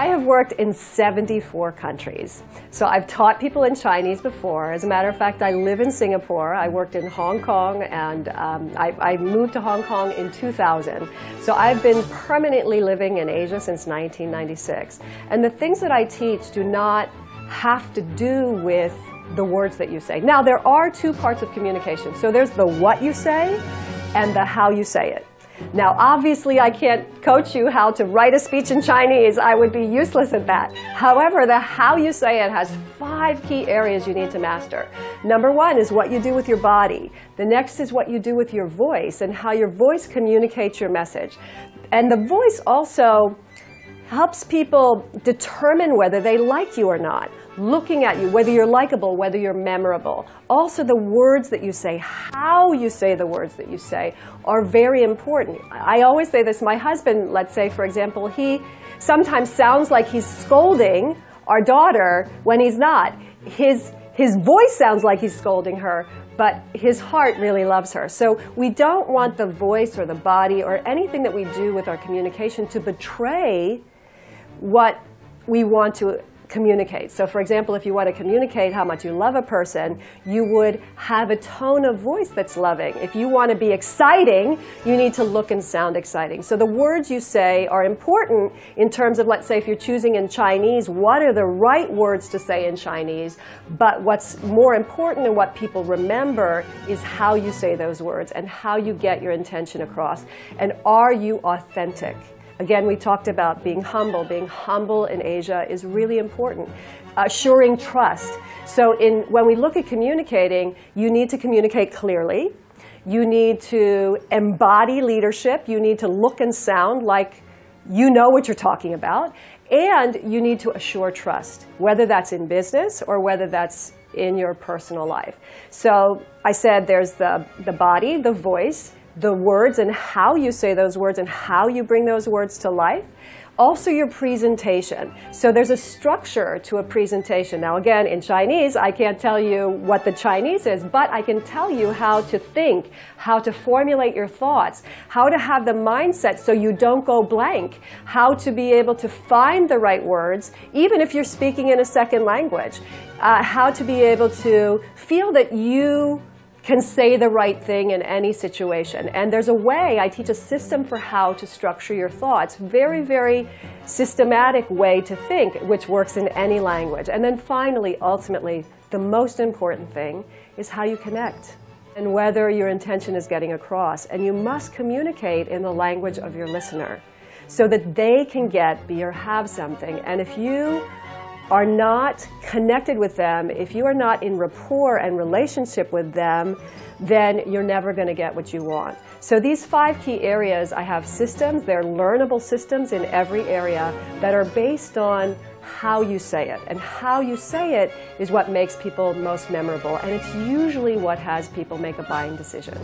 I have worked in 74 countries. So I've taught people in Chinese before. As a matter of fact, I live in Singapore. I worked in Hong Kong, and I moved to Hong Kong in 2000. So I've been permanently living in Asia since 1996. And the things that I teach do not have to do with the words that you say. Now, there are two parts of communication. So there's the what you say and the how you say it. Now, obviously, I can't coach you how to write a speech in Chinese. I would be useless at that. However, the how you say it has 5 key areas you need to master. Number 1 is what you do with your body. The next is what you do with your voice and how your voice communicates your message. And the voice also helps people determine whether they like you or not. Looking at you, whether you're likable, whether you're memorable. Also, the words that you say, how you say the words that you say are very important. I always say this. My husband, let's say, for example, he sometimes sounds like he's scolding our daughter when he's not. His voice sounds like he's scolding her, but his heart really loves her. So we don't want the voice or the body or anything that we do with our communication to betray what we want to communicate. So for example, if you want to communicate how much you love a person, you would have a tone of voice that's loving. If you want to be exciting, you need to look and sound exciting. So the words you say are important in terms of, let's say, if you're choosing in Chinese, what are the right words to say in Chinese? But what's more important and what people remember is how you say those words and how you get your intention across. And are you authentic? Again, we talked about being humble. Being humble in Asia is really important. Assuring trust. So when we look at communicating, you need to communicate clearly. You need to embody leadership. You need to look and sound like you know what you're talking about. And you need to assure trust, whether that's in business or whether that's in your personal life. So I said there's the body, the voice, the words and how you say those words and how you bring those words to life. Also your presentation. So there's a structure to a presentation. Now again, in Chinese, I can't tell you what the Chinese is, but I can tell you how to think, how to formulate your thoughts, how to have the mindset so you don't go blank, how to be able to find the right words, even if you're speaking in a second language, how to be able to feel that you can say the right thing in any situation. And there's a way, I teach a system for how to structure your thoughts. Very, very systematic way to think, which works in any language. And then finally, ultimately, the most important thing is how you connect and whether your intention is getting across. And you must communicate in the language of your listener so that they can get, be, or have something. And if you are not connected with them, if you are not in rapport and relationship with them, then you're never going to get what you want. So these 5 key areas, I have systems. They're learnable systems in every area that are based on how you say it. And how you say it is what makes people most memorable. And it's usually what has people make a buying decision.